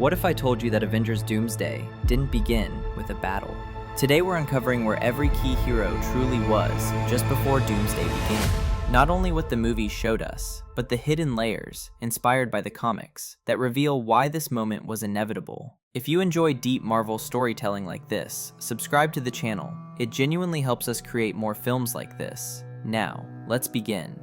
What if I told you that Avengers Doomsday didn't begin with a battle? Today we're uncovering where every key hero truly was just before Doomsday began. Not only what the movies showed us, but the hidden layers, inspired by the comics, that reveal why this moment was inevitable. If you enjoy deep Marvel storytelling like this, subscribe to the channel. It genuinely helps us create more films like this. Now, let's begin.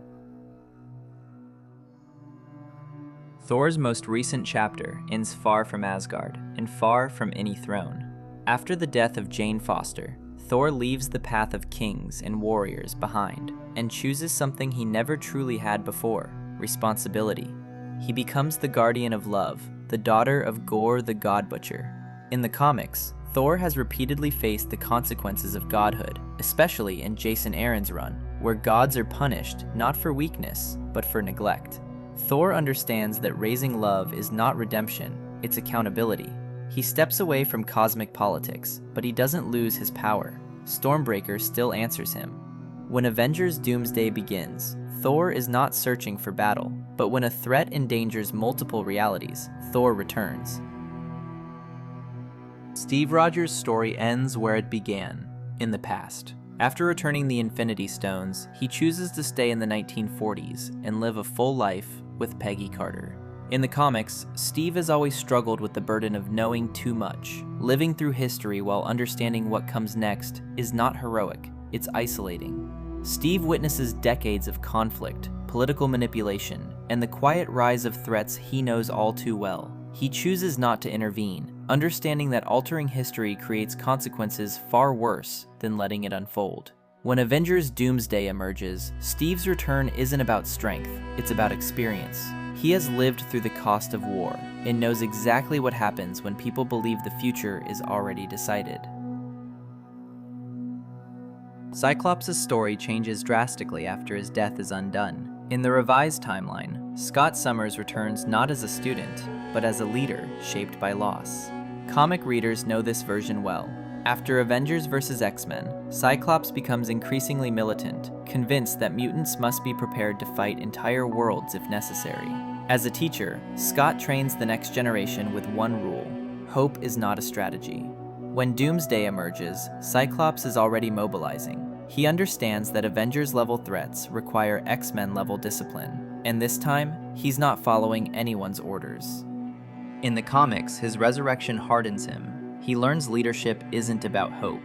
Thor's most recent chapter ends far from Asgard and far from any throne. After the death of Jane Foster, Thor leaves the path of kings and warriors behind and chooses something he never truly had before: responsibility. He becomes the guardian of love, the daughter of Gore the God Butcher. In the comics, Thor has repeatedly faced the consequences of godhood, especially in Jason Aaron's run, where gods are punished not for weakness, but for neglect. Thor understands that raising love is not redemption, it's accountability. He steps away from cosmic politics, but he doesn't lose his power. Stormbreaker still answers him. When Avengers Doomsday begins, Thor is not searching for battle, but when a threat endangers multiple realities, Thor returns. Steve Rogers' story ends where it began, in the past. After returning the Infinity Stones, he chooses to stay in the 1940s and live a full life with Peggy Carter. In the comics, Steve has always struggled with the burden of knowing too much. Living through history while understanding what comes next is not heroic, it's isolating. Steve witnesses decades of conflict, political manipulation, and the quiet rise of threats he knows all too well. He chooses not to intervene, understanding that altering history creates consequences far worse than letting it unfold. When Avengers Doomsday emerges, Steve's return isn't about strength, it's about experience. He has lived through the cost of war and knows exactly what happens when people believe the future is already decided. Cyclops' story changes drastically after his death is undone. In the revised timeline, Scott Summers returns not as a student, but as a leader shaped by loss. Comic readers know this version well. After Avengers vs. X-Men, Cyclops becomes increasingly militant, convinced that mutants must be prepared to fight entire worlds if necessary. As a teacher, Scott trains the next generation with one rule: hope is not a strategy. When Doomsday emerges, Cyclops is already mobilizing. He understands that Avengers-level threats require X-Men-level discipline, and this time, he's not following anyone's orders. In the comics, his resurrection hardens him. He learns leadership isn't about hope.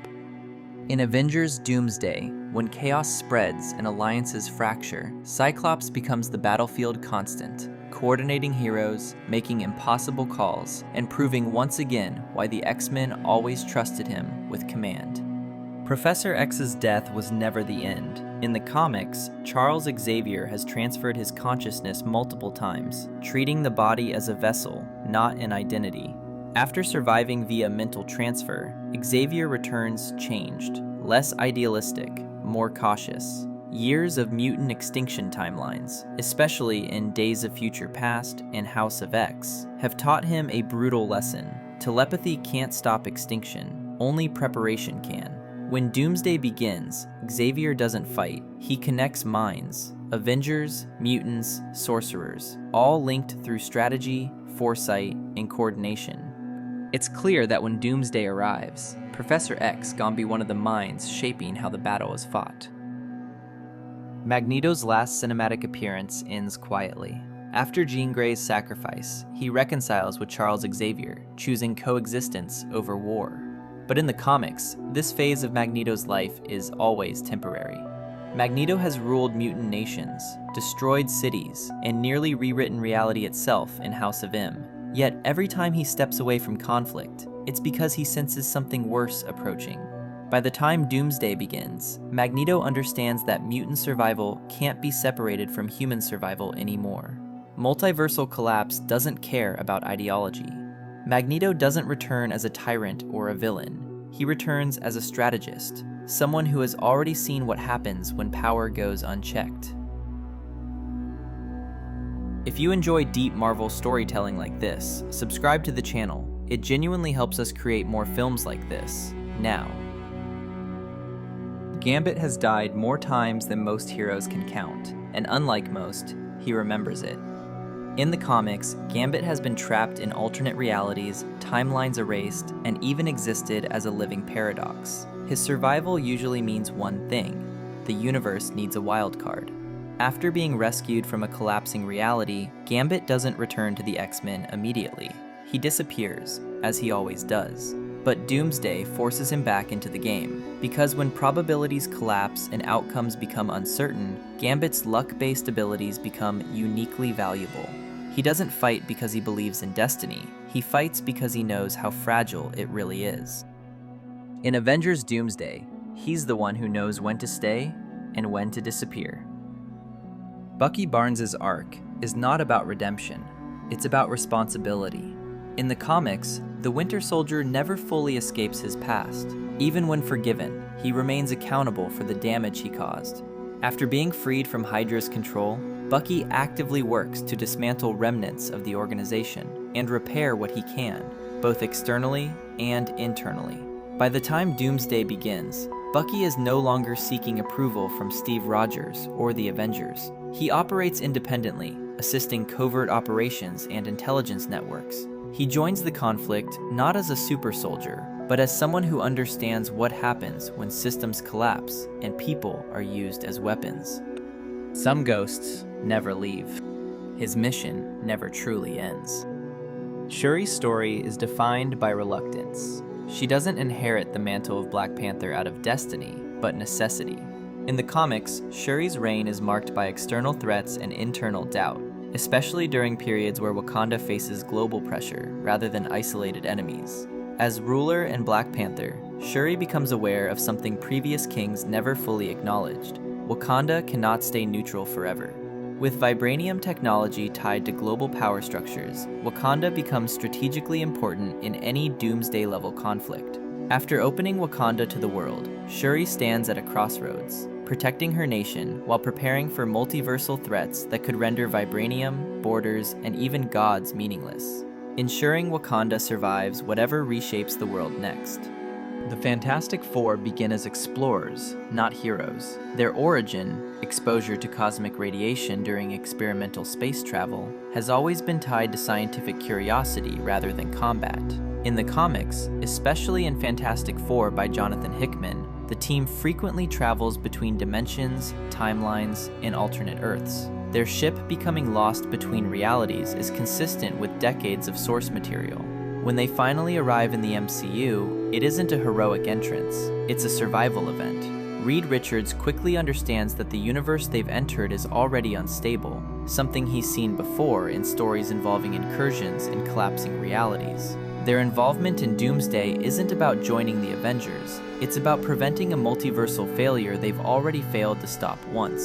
In Avengers Doomsday, when chaos spreads and alliances fracture, Cyclops becomes the battlefield constant, coordinating heroes, making impossible calls, and proving once again why the X-Men always trusted him with command. Professor X's death was never the end. In the comics, Charles Xavier has transferred his consciousness multiple times, treating the body as a vessel, not an identity. After surviving via mental transfer, Xavier returns changed, less idealistic, more cautious. Years of mutant extinction timelines, especially in Days of Future Past and House of X, have taught him a brutal lesson. Telepathy can't stop extinction, only preparation can. When Doomsday begins, Xavier doesn't fight, he connects minds. Avengers, mutants, sorcerers, all linked through strategy, foresight, and coordination. It's clear that when Doomsday arrives, Professor X gonna be one of the minds shaping how the battle is fought. Magneto's last cinematic appearance ends quietly. After Jean Grey's sacrifice, he reconciles with Charles Xavier, choosing coexistence over war. But in the comics, this phase of Magneto's life is always temporary. Magneto has ruled mutant nations, destroyed cities, and nearly rewritten reality itself in House of M. Yet every time he steps away from conflict, it's because he senses something worse approaching. By the time Doomsday begins, Magneto understands that mutant survival can't be separated from human survival anymore. Multiversal collapse doesn't care about ideology. Magneto doesn't return as a tyrant or a villain. He returns as a strategist, someone who has already seen what happens when power goes unchecked. If you enjoy deep Marvel storytelling like this, subscribe to the channel. It genuinely helps us create more films like this. Now. Gambit has died more times than most heroes can count, and unlike most, he remembers it. In the comics, Gambit has been trapped in alternate realities, timelines erased, and even existed as a living paradox. His survival usually means one thing: the universe needs a wild card. After being rescued from a collapsing reality, Gambit doesn't return to the X-Men immediately. He disappears, as he always does. But Doomsday forces him back into the game, because when probabilities collapse and outcomes become uncertain, Gambit's luck-based abilities become uniquely valuable. He doesn't fight because he believes in destiny, he fights because he knows how fragile it really is. In Avengers Doomsday, he's the one who knows when to stay and when to disappear. Bucky Barnes' arc is not about redemption, it's about responsibility. In the comics, the Winter Soldier never fully escapes his past. Even when forgiven, he remains accountable for the damage he caused. After being freed from Hydra's control, Bucky actively works to dismantle remnants of the organization and repair what he can, both externally and internally. By the time Doomsday begins, Bucky is no longer seeking approval from Steve Rogers or the Avengers. He operates independently, assisting covert operations and intelligence networks. He joins the conflict not as a super soldier, but as someone who understands what happens when systems collapse and people are used as weapons. Some ghosts never leave. His mission never truly ends. Shuri's story is defined by reluctance. She doesn't inherit the mantle of Black Panther out of destiny, but necessity. In the comics, Shuri's reign is marked by external threats and internal doubt, especially during periods where Wakanda faces global pressure rather than isolated enemies. As ruler and Black Panther, Shuri becomes aware of something previous kings never fully acknowledged: Wakanda cannot stay neutral forever. With vibranium technology tied to global power structures, Wakanda becomes strategically important in any Doomsday-level conflict. After opening Wakanda to the world, Shuri stands at a crossroads, protecting her nation while preparing for multiversal threats that could render vibranium, borders, and even gods meaningless, ensuring Wakanda survives whatever reshapes the world next. The Fantastic Four begin as explorers, not heroes. Their origin, exposure to cosmic radiation during experimental space travel, has always been tied to scientific curiosity rather than combat. In the comics, especially in Fantastic Four by Jonathan Hickman, the team frequently travels between dimensions, timelines, and alternate Earths. Their ship becoming lost between realities is consistent with decades of source material. When they finally arrive in the MCU, it isn't a heroic entrance, it's a survival event. Reed Richards quickly understands that the universe they've entered is already unstable, something he's seen before in stories involving incursions in collapsing realities. Their involvement in Doomsday isn't about joining the Avengers, it's about preventing a multiversal failure they've already failed to stop once,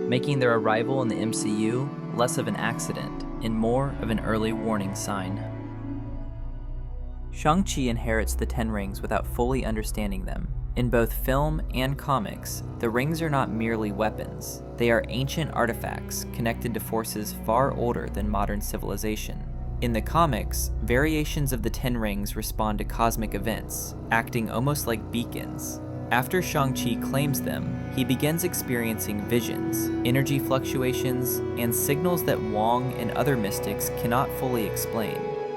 making their arrival in the MCU less of an accident and more of an early warning sign. Shang-Chi inherits the Ten Rings without fully understanding them. In both film and comics, the rings are not merely weapons. They are ancient artifacts connected to forces far older than modern civilization. In the comics, variations of the Ten Rings respond to cosmic events, acting almost like beacons. After Shang-Chi claims them, he begins experiencing visions, energy fluctuations, and signals that Wong and other mystics cannot fully explain.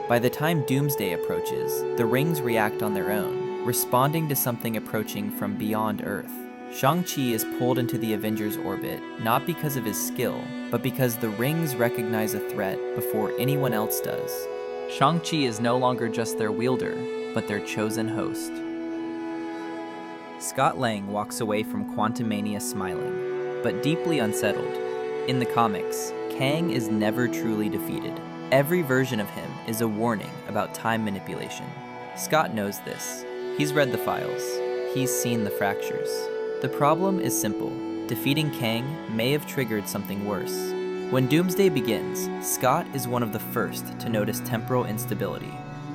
By the time Doomsday approaches, the rings react on their own, responding to something approaching from beyond Earth. Shang-Chi is pulled into the Avengers' orbit, not because of his skill, but because the rings recognize a threat before anyone else does. Shang-Chi is no longer just their wielder, but their chosen host. Scott Lang walks away from Quantumania smiling, but deeply unsettled. In the comics, Kang is never truly defeated. Every version of him is a warning about time manipulation. Scott knows this. He's read the files. He's seen the fractures. The problem is simple. Defeating Kang may have triggered something worse. When Doomsday begins, Scott is one of the first to notice temporal instability.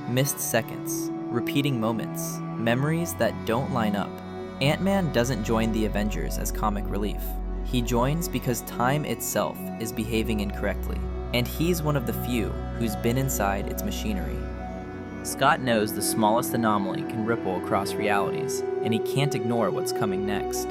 Missed seconds, repeating moments, memories that don't line up. Ant-Man doesn't join the Avengers as comic relief. He joins because time itself is behaving incorrectly, and he's one of the few who's been inside its machinery. Scott knows the smallest anomaly can ripple across realities, and he can't ignore what's coming next.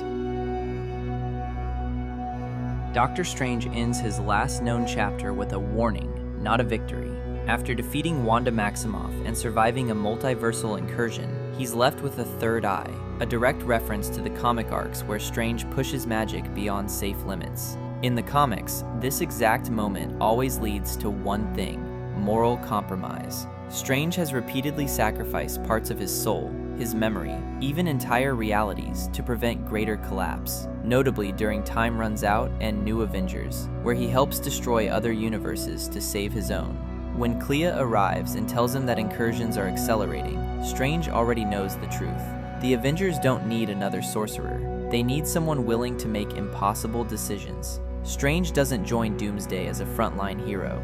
Doctor Strange ends his last known chapter with a warning not a victory. After defeating Wanda Maximoff and surviving a multiversal incursion, he's left with a third eye, a direct reference to the comic arcs where Strange pushes magic beyond safe limits. In the comics, this exact moment always leads to one thing: moral compromise. Strange has repeatedly sacrificed parts of his soul, his memory, even entire realities to prevent greater collapse, notably during Time Runs Out and New Avengers, where he helps destroy other universes to save his own. When Clea arrives and tells him that incursions are accelerating, Strange already knows the truth. The Avengers don't need another sorcerer. They need someone willing to make impossible decisions. Strange doesn't join Doomsday as a frontline hero.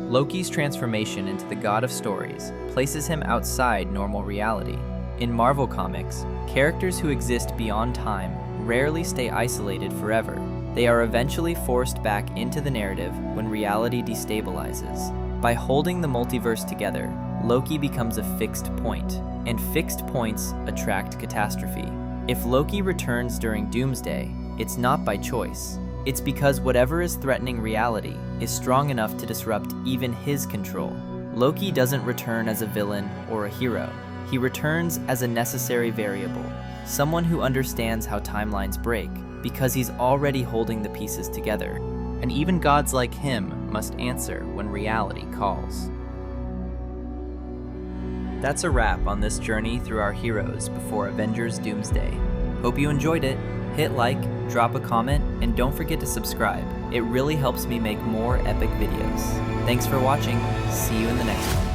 Loki's transformation into the god of stories places him outside normal reality. In Marvel Comics, characters who exist beyond time rarely stay isolated forever. They are eventually forced back into the narrative when reality destabilizes. By holding the multiverse together, Loki becomes a fixed point, and fixed points attract catastrophe. If Loki returns during Doomsday, it's not by choice. It's because whatever is threatening reality is strong enough to disrupt even his control. Loki doesn't return as a villain or a hero. He returns as a necessary variable, someone who understands how timelines break, because he's already holding the pieces together. And even gods like him must answer when reality calls. That's a wrap on this journey through our heroes before Avengers Doomsday. Hope you enjoyed it. Hit like, drop a comment, and don't forget to subscribe. It really helps me make more epic videos. Thanks for watching. See you in the next one.